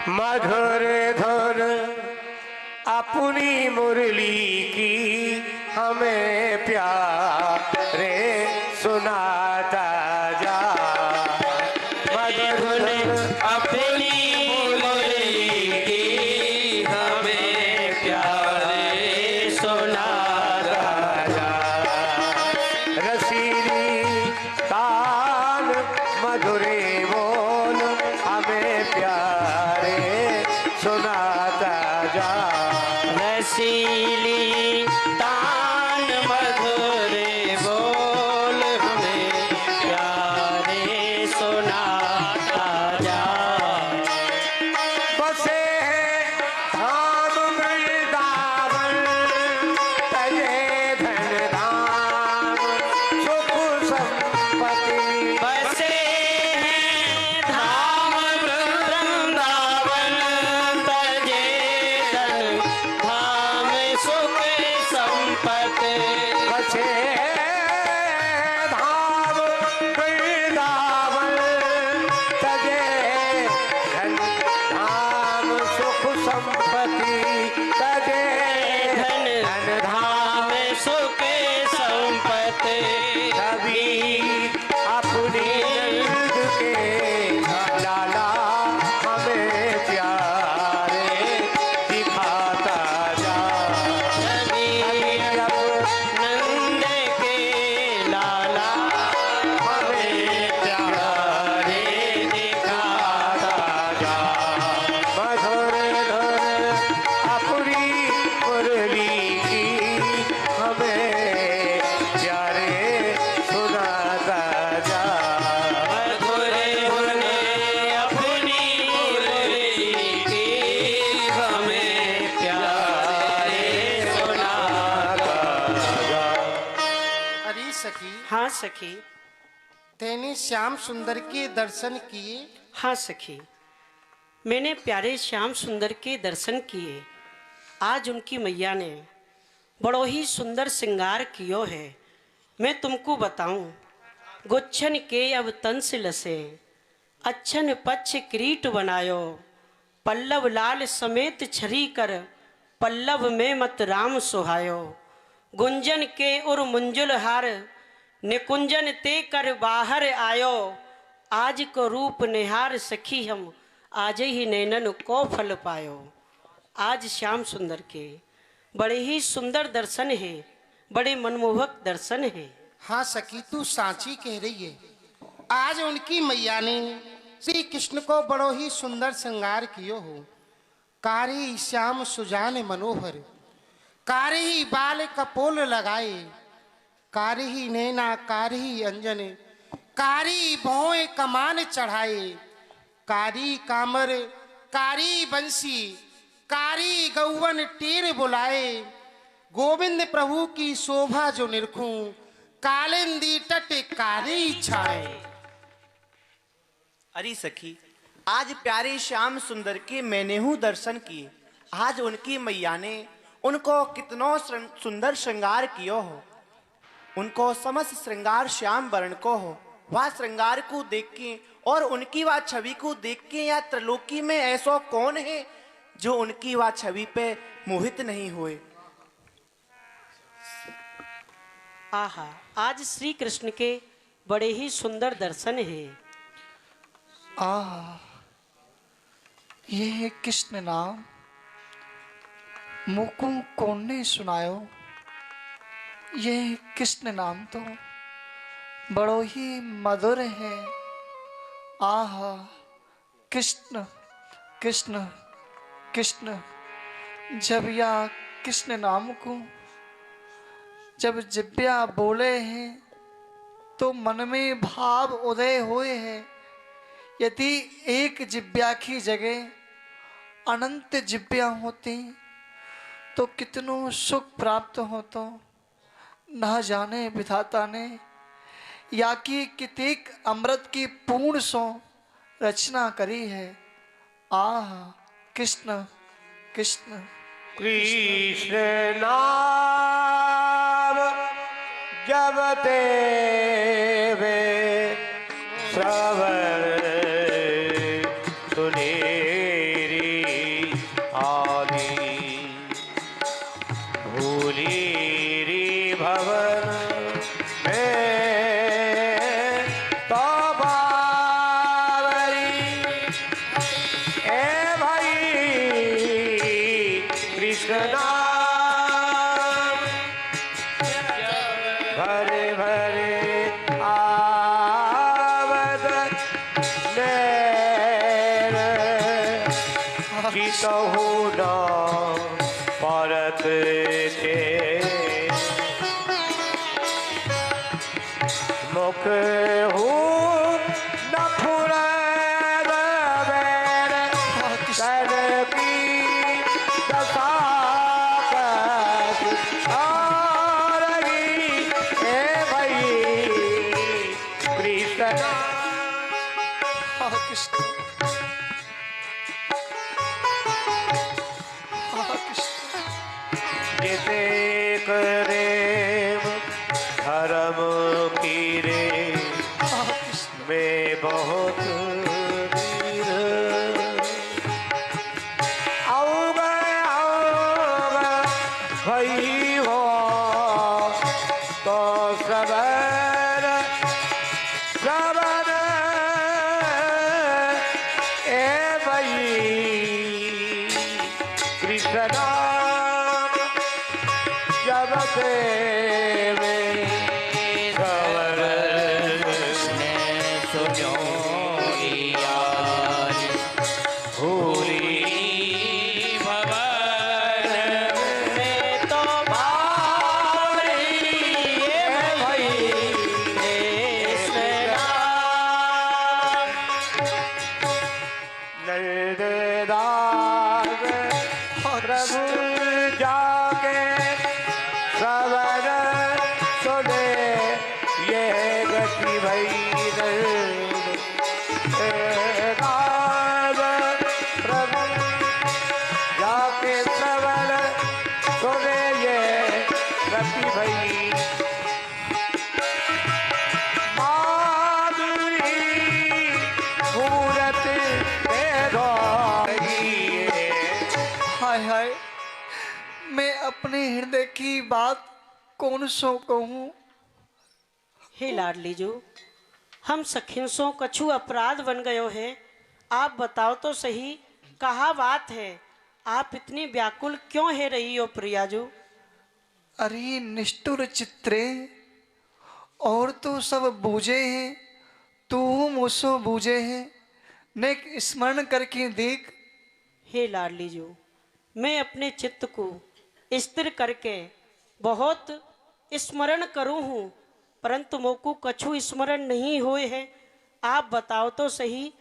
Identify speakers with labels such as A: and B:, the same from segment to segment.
A: मधुर धुन अपनी मुरली की हमें प्यारे सुनाता जा। मधुर धुन अपनी मुरली की हमें प्यारे सुनाता जा। रसीली तान मधुरे बोल हमें प्यारे सुनाता जा।
B: रसीली तान मधुरे बोल हमें प्यारे सुनाता जा।
A: बसे धाम वृंदावन तजे धन धाम सुख संपत्ति।
B: बसे हैं धाम वृंदावन तजे धन धाम सुख संपत्ति।
A: बसे धाम वृंदावन तजे धन धाम सुख संपत्ति। तजे
B: धन धाम सुख संपत्ति।
A: कभी अपने नंद के लाला हमें प्यारे दिखाता जा।
B: नंद के लाला
A: हमें प्यारे दिखाता जा। मधुर धुन अपनी मुरली की हमें प्यारे सुनाता जा।
B: मधुर धुन अपनी मुरली की हमें प्यारे सुनाता जा।
C: अरे सखी,
B: हाँ सखी।
C: तेने श्याम सुंदर के दर्शन किए?
B: हाँ सखी, मैंने प्यारे श्याम सुंदर के दर्शन किए। आज उनकी मैया ने बड़ो ही सुंदर श्रृंगार कियो है। मैं तुमको बताऊं, गुच्छन के अब तंस लसे, अच्छन पच्छ किरीट बनायो, पल्लव लाल समेत छरी कर, पल्लव में मत राम सुहायो। गुंजन के उर मुंजुल हार, निकुंजन ते कर बाहर आयो। आज को रूप निहार सखी हम, आज ही नैनन को फल पायो। आज श्याम सुंदर के बड़े ही सुंदर दर्शन है, बड़े मनमोहक दर्शन है।
C: हाँ सखी, तू सांची कह रही है। आज उनकी मैया ने श्री कृष्ण को बड़ो ही सुंदर श्रृंगार कियो हो। कारी श्याम सुजान मनोहर, कारी ही बाल कपोल लगाए, कारी ही नैना कारी ही अंजन, कारी भौए कमान चढ़ाए, कारी कामर कारी बंसी, कारी गौवन टेर बुलाए। गोविंद प्रभु की शोभा जो निरखूं, कालिंदी तट कारी छाए।
D: अरे सखी, आज प्यारे श्याम सुंदर के मैंने हूँ दर्शन किए। आज उनकी मैया ने उनको कितनो सुंदर श्रृंगार कियो हो। उनको समस्त श्रृंगार श्याम वर्ण को हो। वह श्रृंगार को देख के और उनकी वह छवि को देख के या त्रिलोकी में ऐसा कौन है जो उनकी वह छवि पे मोहित नहीं हुए।
B: आहा, आज श्री कृष्ण के बड़े ही सुंदर दर्शन है।
E: ये है कृष्ण नाम, मुकु कौन ने सुनायो। ये कृष्ण नाम तो बड़ो ही मधुर है। आहा, कृष्ण कृष्ण कृष्ण। जब या कृष्ण नाम को जब जिब्या बोले हैं तो मन में भाव उदय हुए हैं। यदि एक जिब्या की जगह अनंत जिब्या होती तो कितनों सुख प्राप्त होता। न जाने विधाता ने या कि कितेक अमृत की पूर्ण सो रचना करी है। आह कृष्ण कृष्ण
A: कृष्ण नाम जपते वे श्रवण सुनेरी चितहु न परत के मुख हूँ न फुरद बैर कर की दशा
E: कृष्ण
A: जिते करेम धर्म की रे में बहुत वीर आओगे भई हो तो सबर सबर ए भई कृष्ण जब में खबर सुनो भूरी भवन में तो भारी भई नर्मदास प्रभु जाके सवर सुने ये गति भई प्रभु जाके सवर सुने ये गति भई माधुरी मूरत
E: हाय हाय, मैं अपने हृदय की बात कौन सो कहूँ।
B: हे लाडली जो हम सखिंसों कछु अपराध बन गयो है। आप बताओ तो सही कहा बात है। आप इतनी व्याकुल क्यों है रही हो प्रियाजू।
E: अरे निष्ठुर चित्रे, और तो सब बूझे हैं, तू मुझसो बूझे है। नेक स्मरण करके देख।
B: हे लाडली जो मैं अपने चित्त को स्थिर करके बहुत स्मरण करूं हूँ, परंतु मोको कछु स्मरण नहीं हुए है। आप बताओ तो सही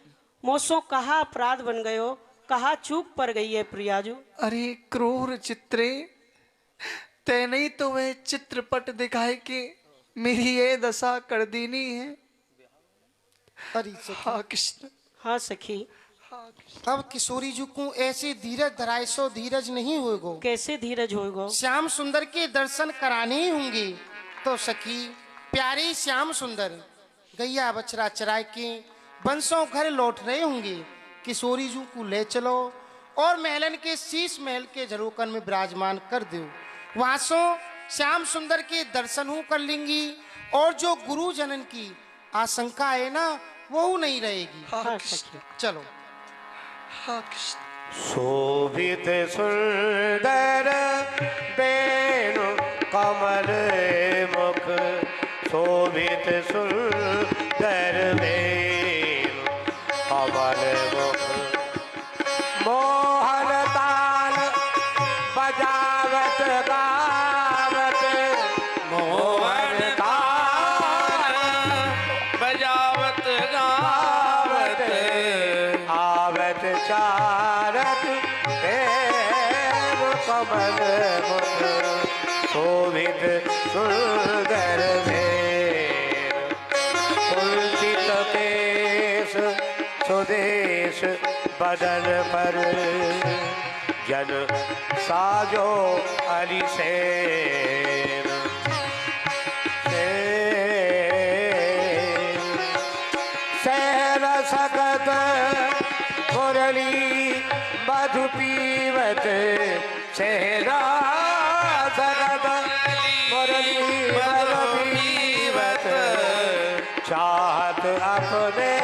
B: मोसो कहा अपराध बन गयो, कहा चूक पड़ गई है प्रियाजू।
E: अरे क्रूर चित्रे, तेने ही तो वह चित्रपट दिखाए कि मेरी ये दशा कर देनी है।
C: अरे सखी,
E: हाँ कृष्ण।
B: हाँ सखी,
C: अब किशोरी जी को ऐसे धीरज धराए सो धीरज नहीं होगो।
B: कैसे धीरज होगा।
C: श्याम सुंदर के दर्शन कराने ही होंगे। तो सखी प्यारे श्याम सुंदर गैया बछड़ा चराए के बंसों घर लौट रहे होंगे। किशोरी जी को ले चलो और महलन के शीश महल के झरोकन में विराजमान कर दो। वहां सो श्याम सुंदर के दर्शन हो कर लेंगी और जो गुरु जनन की आशंका है ना वो नहीं रहेगी।
B: हाँ सखी,
C: चलो।
E: हाँ कृष्ण।
A: शोभित सुंदर बेनु कमल मुख शोभित सुंदर बेनु कमल मुख मोहन ताल बजावत गावत मोहन ताल बजावत गावत आवत चारत कमल मुख शोभित सुंदर भेद कुंचित केश सुदेश बदन पर जन साजो अलिसेन सहर सकत मुरली मधु पीवत सहरा सकत मुरली मधु पीवत चाहत अपने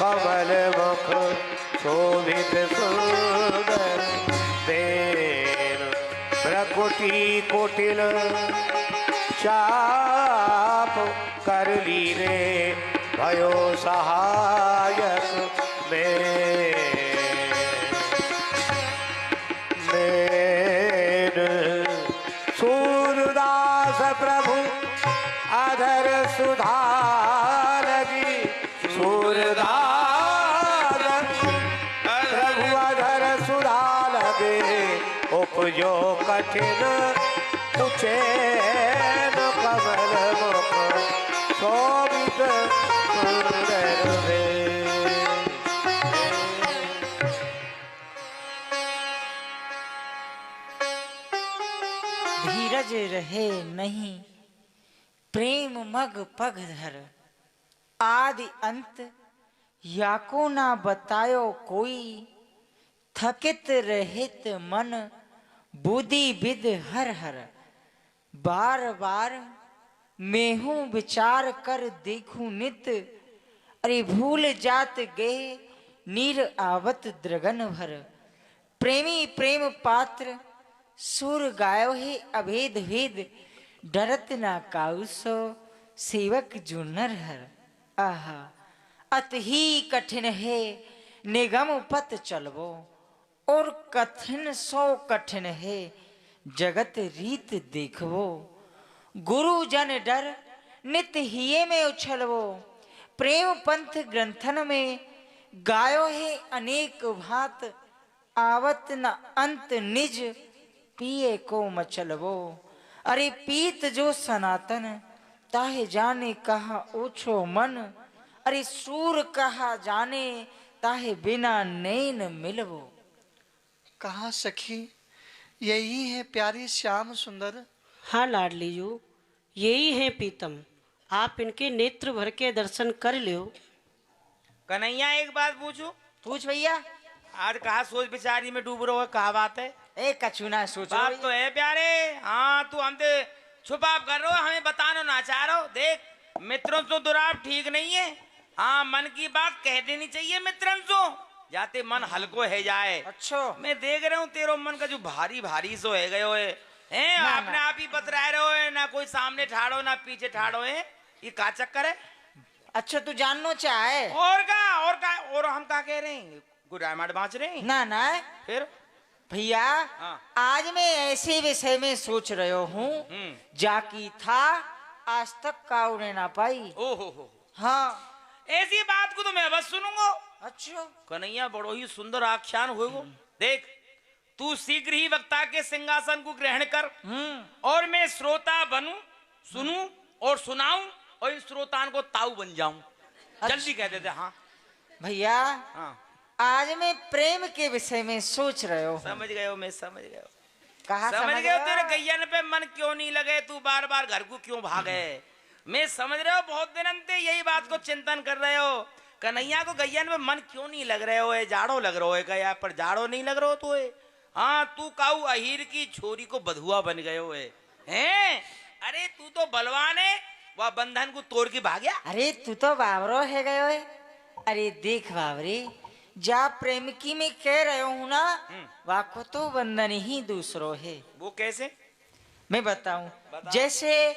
A: कमल मुख शोभित सुंदर बेन प्रकुटी कुटिल चाप कर ली रे भयो सहायक सूरदास प्रभु अधर सुधा लगी, सूरदास प्रभु अधर सुधा लगे, उपजो कठिन उचैन कमल मुख शोभित सुंदर वे।
F: धीरज रहे नहीं प्रेम मग पग धर, आदि अंत याको ना बतायो कोई, थकित रहित मन बुद्धि with her her, bar bar Mayhew विचार कर देखूं नित, अरे भूल जात गए नीर आवत द्रगन भर, प्रेमी प्रेम पात्र सुर गायो है अभेद भेद, डरत ना काउसो सेवक जुनर हर। आहा अत ही कठिन है निगम पत चलवो, और कठिन सो कठिन है जगत रीत देखवो, गुरु जन डर नित हिये में उछलवो, प्रेम पंथ ग्रंथन में गायो है अनेक भात, आवत न अंत निज पिए को मचलवो, अरे पीत जो सनातन ताहे जाने कहा ओछो मन, अरे सूर कहा जाने ताहे बिना नैन मिलवो।
E: कहा सखी यही है प्यारी श्याम सुंदर?
B: हाँ लाडली जू, यही है पीतम, आप इनके नेत्र भर के दर्शन कर लो।
G: कन्हैया एक बात पूछूं?
F: पूछ भैया।
G: आज कहा सोच विचारी में डूब रहो है, कहा बात है?
F: ए कछुना सोचो
G: बात
F: भैया।
G: तो है प्यारे। हाँ तू हमसे छुपाव कर रहो, हमें बताना ना चाह रहो। देख मित्रों तो दुराव ठीक नहीं है। हाँ मन की बात कह देनी चाहिए मित्रन सो, जाते मन हल्को है जाए।
F: अच्छो
G: मैं देख रहा हूँ तेरो मन का जो भारी भारी सो है गयो है, हैं
F: ना,
G: अपने
F: ना।
G: आप ही बतरा रहे हो है, ना कोई सामने ठाड़ो ना पीछे ठाड़ो है, ये का चक्कर है?
F: अच्छा तू जानना चाहे?
G: और हम का कह रहे हैं, गुड रामायण बाँच रहे हैं
F: ना ना
G: फिर?
F: भैया
G: हाँ।
F: आज मैं ऐसे विषय में सोच रहा हूँ जाकी था आज तक काऊ ने ना पाई।
G: ओहो
F: हाँ
G: ऐसी बात को तो मैं बस सुनूंगा।
F: अच्छा
G: कन्हैया बड़ो ही सुंदर आख्यान होगा। देख तू शीघ्र ही वक्ता के सिंहासन को ग्रहण कर, और मैं श्रोता बनूं, सुनूं और सुनाऊं, और इन श्रोतान को ताऊ बन जाऊं। जल्दी कह देते। हाँ
F: भैया
G: हाँ
F: आज मैं प्रेम के विषय में सोच रहे हो।
G: समझ गए हो, मैं समझ गए हो।
F: कहा
G: समझ गए हो? तेरे गैयन पे मन क्यों नहीं लगे, तू बार बार घर को क्यों भागे? मैं समझ रहे हो, बहुत दिन अंते यही बात को चिंतन कर रहे हो। कन्हैया को गैयन में मन क्यों नहीं लग रहे हो? जाड़ो लग रहा है क्या? पर जाड़ो नहीं लग रहा हो तो? हाँ तू काऊ अहीर की छोरी को बधुआ बन गए हो हैं? अरे तू तो बलवान है, वह बंधन को तोड़ के भाग गया।
F: अरे तू तो बावरो है गयो है। अरे देख बावरे जा प्रेम की मैं कह रहा हूँ ना, वाको तो बंधन ही दूसरो है।
G: वो कैसे?
F: मैं बताऊं, जैसे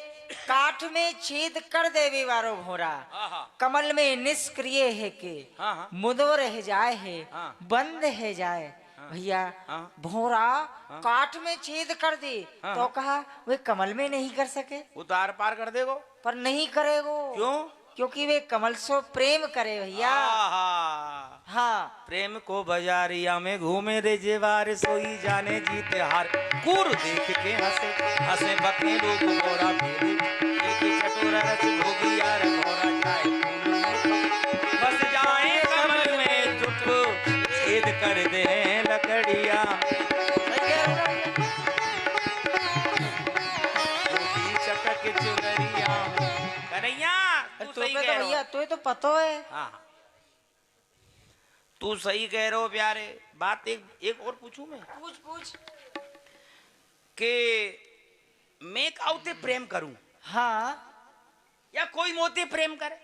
F: काठ में छेद कर देवे वारो भोरा,
G: आहा।
F: कमल में निष्क्रिय है के
G: हाँ, हाँ।
F: मुदो रह जाए है,
G: हाँ।
F: बंद है जाए। भैया
G: हाँ।
F: भोरा काठ में छेद कर दे
G: हाँ।
F: तो कहा वे कमल में नहीं कर सके,
G: उतार पार कर देगो।
F: पर नहीं करेगो।
G: क्यों?
F: क्योंकि वे कमल सो प्रेम करे भैया।
G: आहा।
F: हाँ
G: प्रेम को बाजारिया में घूमे रे जेवार, सोई जाने जीते हार, कूर देख के हंसे हंसे बकने लोग मोरा भेदे, एक चटोरा रच भोगी यार मोरा जाए फूल में, बस जाए कमल में चुप छेद कर दे लकड़िया, चटक चुनरिया। कन्हैया तू
F: तो
G: सही
F: पे
G: कह
F: तो
G: रहे
F: भैया
G: हो।
F: तो पतो है।
G: हाँ तू सही कह रहे हो प्यारे। बात एक और पूछूं मैं
F: पूछ पूछ।
G: कि मैं काउते प्रेम करूं
F: हाँ
G: या कोई मोते प्रेम करे?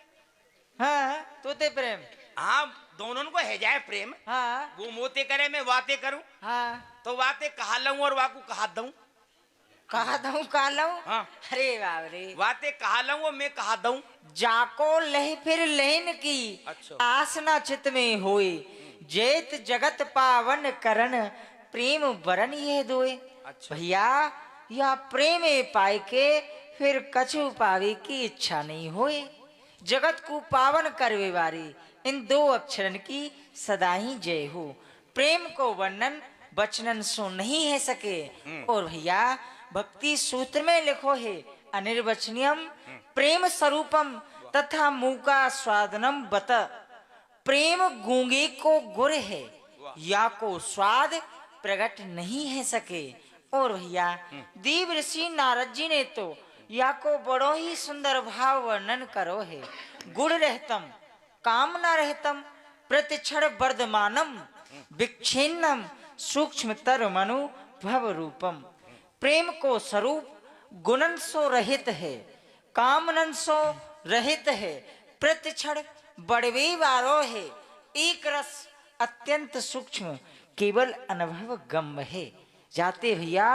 F: हाँ तोते प्रेम।
G: हाँ दोनों को है जाए प्रेम।
F: हाँ
G: वो मोते करे मैं वाते करूं,
F: हाँ
G: तो वाते कहा लूं और वाकू कहा दूं।
F: कहा दऊं का लऊं
G: हाँ।
F: अरे बाप रे
G: वाते कहा लऊं वो मैं कहा दूं।
F: जाको लह फिर लहन की
G: अच्छा।
F: आसना चित में होए जेत जगत पावन करण प्रेम वरन ये दोए।
G: अच्छा।
F: भैया या प्रेम पाए के फिर कछु पावे की इच्छा नहीं होए। जगत को पावन करवे वारी इन दो अक्षरन की सदा ही जय हो। प्रेम को वर्णन वचनन सो नहीं है सके। और भैया भक्ति सूत्र में लिखो है अनिर्वचनीयम प्रेम स्वरूपम तथा मूका स्वादनम बत। प्रेम गूंगे को गुर है या को स्वाद प्रकट नहीं है सके। और भैया देव ऋषि नारद जी ने तो या को बड़ो ही सुंदर भाव वर्णन करो है। गुण रहतम कामना रहतम प्रतिक्षण वर्धमानम विक्षिन्नम सूक्ष्मतर मनु भव रूपम। प्रेम को स्वरूप गुणन सो रहित है कामनन सो रहित है प्रतिक्षण बड़वे वारो है। एक रस अत्यंत सूक्ष्म केवल अनुभव गम है। जाते भैया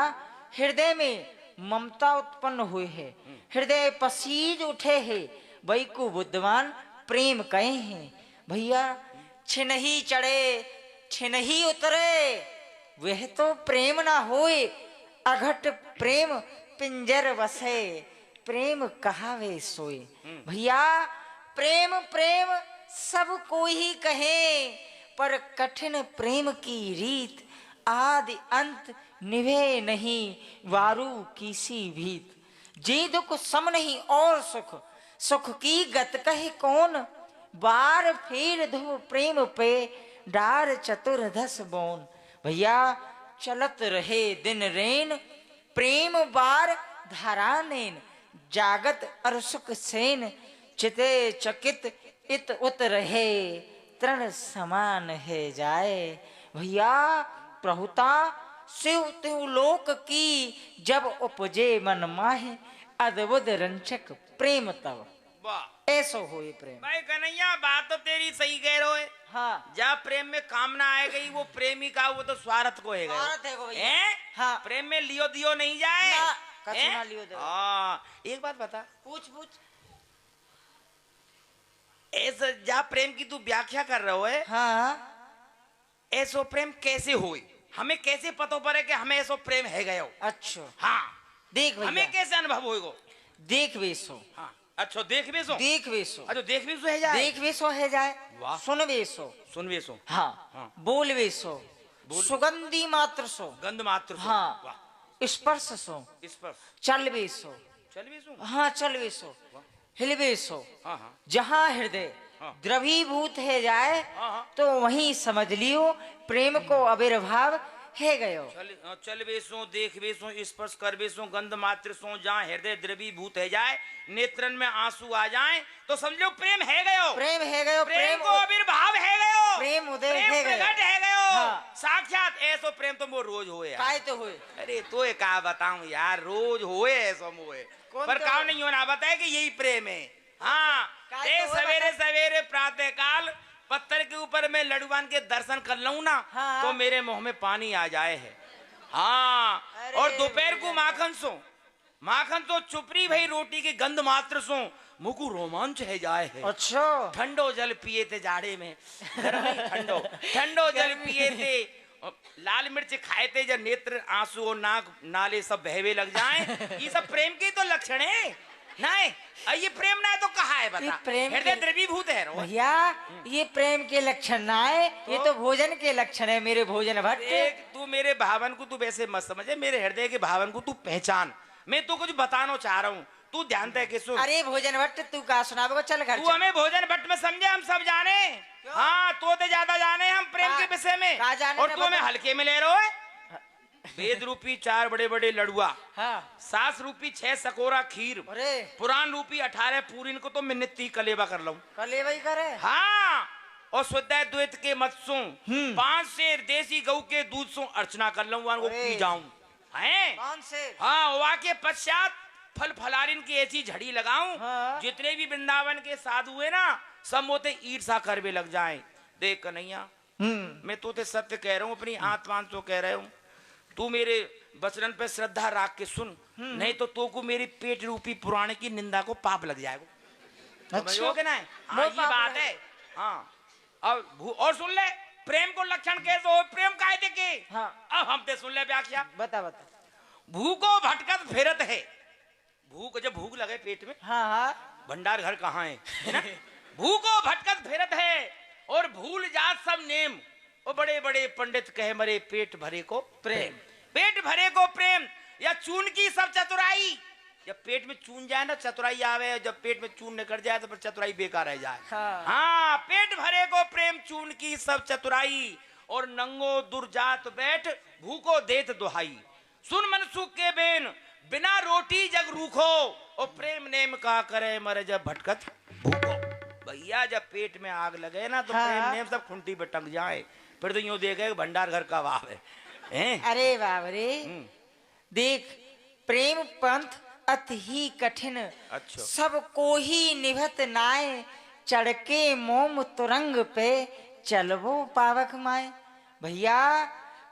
F: हृदय में ममता उत्पन्न हुए है हृदय पसीज उठे है वही को बुद्धवान प्रेम कहे हैं। भैया छिनही चढ़े छिनही उतरे वह तो प्रेम ना होए। अघट प्रेम पिंजर बसे प्रेम कहावे सोए। भैया प्रेम प्रेम सब कोई ही कहे पर कठिन प्रेम की रीत आदि अंत निभे नहीं वारू किसी भीत। जे दुख सम नहीं और सुख सुख की गत कहे कौन बार फेर धो प्रेम पे डार चतुर्दश बोन। भैया चलत रहे दिन रेन प्रेम बार धारा नेन जागत अर सुख सेन चिते चकित इत उत रहे तृण समान है जाए। भैया प्रहुता शिव तिहु लोक की जब उपजे मन माहे अद्भुत रंचक प्रेम तब।
G: वाह
F: ऐसो होए प्रेम।
G: भाई कन्हैया बात तो तेरी सही कह रहे हो।
F: हाँ
G: जब प्रेम में कामना आ गई वो प्रेमी का वो तो स्वार्थ को है
F: स्वार्थ है को भैया।
G: हैं?
F: हाँ।
G: प्रेम में लियो दियो नहीं जाए
F: ना, कछु
G: हैं?
F: ना लियो दियो।
G: हाँ एक बात बता
F: पूछ पूछ
G: ऐसा जब प्रेम की तू व्याख्या कर रहे हो है
F: हाँ
G: ऐसो प्रेम कैसे हुई हमें कैसे पता पड़े कि हमें ऐसो प्रेम है गयो।
F: अच्छा
G: हाँ
F: देख भैया
G: हमें कैसे अनुभव होएगो।
F: देख बेसो
G: हाँ अच्छा देख भी सो
F: देख बेसो
G: अच्छा देख भी सो है जाए
F: देख बेसो है जाए
G: वाह।
F: सुन बेसो
G: सुन भी सो
F: हाँ
G: हाँ।
F: बोल बेसो सुगंधी मात्र सो
G: गंध मात्र सो
F: हाँ
G: वाह
F: स्पर्श सो
G: इस पर
F: चल बेसो
G: चल भी सो
F: हाँ चल बेसो हिल बेसो
G: हाँ हाँ
F: जहाँ हृदय
G: हाँ।
F: द्रवीभूत है जाए
G: हाँ, हाँ।
F: तो वहीं समझ लियो प्रेम को आविर्भाव है गयो।
G: चल बेसो देख बेसो स्पर्श कर बेसो गंध मात्र सो जहाँ हृदय द्रवीभूत है जाए नेत्रन में आंसू आ जाए तो समझो प्रेम है गयो।
F: प्रेम है गयो
G: प्रेम को आविर्भाव है गयो
F: प्रेम उदय
G: प्रेम
F: है गयो।
G: प्रकट है गयो
F: हाँ।
G: साक्षात ऐसो प्रेम तो वो रोज होए यार।
F: काय तो हुए
G: अरे तो ये का बताऊं यार रोज होए ऐसो मोए
F: कौन
G: पर
F: तो
G: काम
F: है?
G: नहीं होना बताए कि यही प्रेम है। हाँ
F: काय
G: ए
F: तो है
G: सवेरे
F: बता?
G: सवेरे प्रातः काल पत्थर के ऊपर मैं लड़ुआन के दर्शन कर लूं ना
F: हाँ।
G: तो मेरे मुंह में पानी आ जाए है। हाँ
F: अरे
G: और दोपहर को
F: भैया।
G: माखन सो चुपरी भई रोटी की गंध मात्र सो मुकु रोमांच है जाए है।
F: अच्छा
G: ठंडो जल पिए थे जाड़े में गर्मी ठंडो ठंडो जल पिए थे और लाल मिर्च खाए थे जब नेत्र आंसू और नाक नाले सब बहवे लग जाएं ये सब प्रेम के तो लक्षण है नहीं। ये प्रेम ना है तो कहा है
F: ये
G: बता
F: प्रेम
G: हृदय
F: के-
G: द्रवीभूत है रो।
F: भैया ये प्रेम के लक्षण ना है ये तो भोजन के लक्षण है मेरे भोजन भट्ट।
G: एक तू मेरे भावन को तू वैसे मत समझे मेरे हृदय के भावन को तू पहचान मैं तू कुछ बताना चाह रहा हूँ तू ध्यान दे के सुन।
F: अरे भोजन भट्ट तू का सुनावे चल घर
G: तू
F: चल।
G: हमें भोजन भट्ट में समझे हम सब जाने हाँ तो ज्यादा जाने हम प्रेम
F: का-
G: के विषय में
F: का जाने
G: और
F: में
G: तू हमें
F: बता।
G: हल्के में ले रहे हो वेद रूपी 4 बड़े बड़े लड़ुआ
F: हाँ
G: 7 रूपी 6 सकोरा खीर
F: अरे
G: पुराण रूपी 18 पूरी इनको तो मैं नित्य ही कलेवा कर लूं।
F: कले भाई करे
G: हाँ और शुद्ध द्वैत के मत्सों 5 से देसी गऊ के दूध सो अर्चना कर लूं वो
F: अरे।
G: पी जाऊं हैं
F: कौन से
G: हाँ वहाँ के पश्चात फल फलारिन की ऐसी झड़ी लगाऊं
F: हाँ।
G: जितने भी वृंदावन के साधु हुए ना सब मोते ईर्षा करवे लग जाएं। देख कन्हैया मैं तो ते सत्य कह रहा हूँ अपनी आत्मान तो कह रहा हूँ तू मेरे बचन पे श्रद्धा रख के सुन, नहीं तो को मेरी पेट रूपी पुराण की निंदा को पाप लग जाएगा। समझोगे ना? हाँ, ये बात है। हाँ, और सुन ले, प्रेम को लक्षण कैसे हो, प्रेम कायदे के।
F: हाँ।
G: अब हम ते सुन ले व्याख्या।
F: बता बता।
G: भूखो भटकत फिरत है। भूख, जब भूख लगे पेट में,
F: हाँ हाँ।
G: भंडार घर कहाँ है ना? भूखो भटकत फिरत है और भूल जात सब नेम। वो बड़े बड़े पंडित कहे मरे पेट भरे को प्रेम, पेट भरे को प्रेम, या चून की सब चतुराई। जब पेट में चून जाए ना चतुराई आवे, जब पेट में चून निकल जाए तो फिर चतुराई बेकार रह जाए। हाँ, पेट भरे को प्रेम, चून की सब चतुराई, और नंगो दुर्जात बैठ भूखो देत दुहाई। सुन मन सुख के बेन, बिना रोटी जग रूखो, और प्रेम नेम का करे मरे जब भटकत भूखो। भैया जब पेट में आग लगे ना तो प्रेम नेम सब खुंटी पे टंग जाए, फिर तो यूं देखे भंडार घर का वाह है।
F: अरे बाप रे, देख प्रेम पंथ अति ही कठिन,
G: अच्छा।
F: सबको ही निभत नाय, चढ़के मोम तुरंग पे चलबो पावक माए। भैया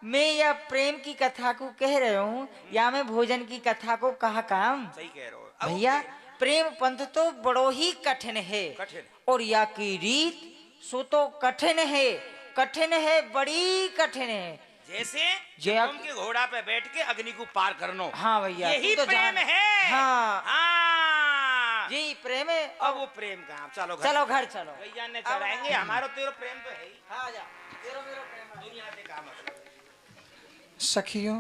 F: मैं यह प्रेम की कथा को कह रहा हूँ या मैं भोजन की कथा को कहा काम?
G: सही कह रहे हो
F: भैया, प्रेम पंथ तो बड़ो ही कठिन है,
G: कठिन।
F: और या की रीत सो तो कठिन है, कठिन है, बड़ी कठिन है।
G: जैसे
F: जया-
G: तुम के घोड़ा पे बैठ के अग्नि को पार करनो।
F: हाँ भैया,
G: यही
F: तू तो
G: प्रेम
F: जान-
G: है।
F: हाँ
G: हाँ,
F: यही प्रेम है।
G: अब वो प्रेम का चलो घर,
F: चलो घर चलो।
G: भैया ने चढ़ाएंगे, हमारा तेरा प्रेम तो है ही।
F: हाँ जा, तेरो मेरो प्रेम है।
G: दुनिया से काम मतलब।
E: सखियों,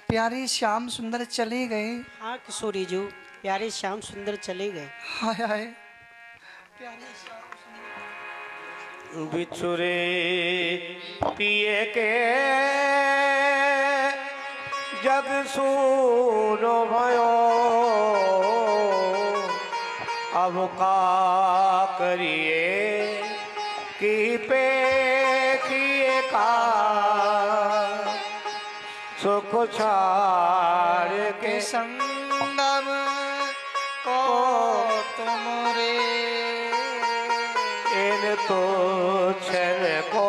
E: प्यारे श्याम सुंदर चले गए।
B: हाँ किशोरी जी, प्यारे श्याम सुंदर चले गए।
E: हाय हाय,
A: बिछुरे पिए के जग सूनो भयो, अब का करिए की पे किए का, सुख छाड़ के
E: संगम को तुमरे,
A: इन तो छन को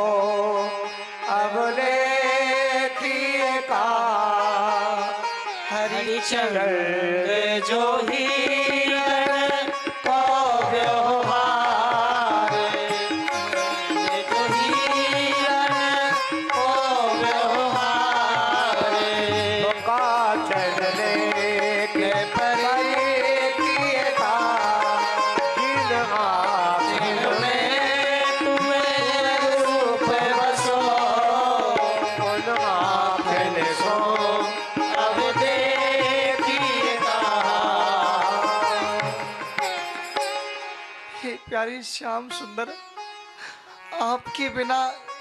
A: अब देखिए का,
B: हरिचंद्र
A: जो ही को व्यवहार, जो ही को व्यवहार, तो का चलने के परे किए का, जिन आँखों में तुम्हें रूप बसो, उन आँखें सो अब देखिए का।
E: हे प्यारे श्याम सुंदर, आपके बिना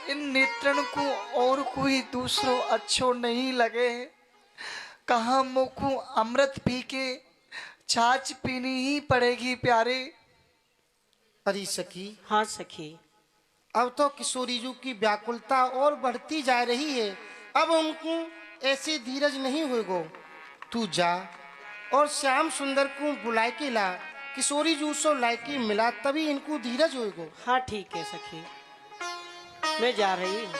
E: इन नेत्रन को और कोई दूसरो अच्छो नहीं लगे। कहाँ मुखू अमृत पी के छाछ पीनी ही पड़ेगी प्यारे।
C: अरे सखी,
B: हाँ सखी,
C: अब तो किशोरी जी की व्याकुलता और बढ़ती जा रही है। अब उनको ऐसी धीरज नहीं होगो। तू जा और श्याम सुंदर को बुलाए के ला, किशोरी जी सो लायकी मिला, तभी इनको धीरज होगो।
B: हाँ ठीक है सखी, मैं जा रही हूँ।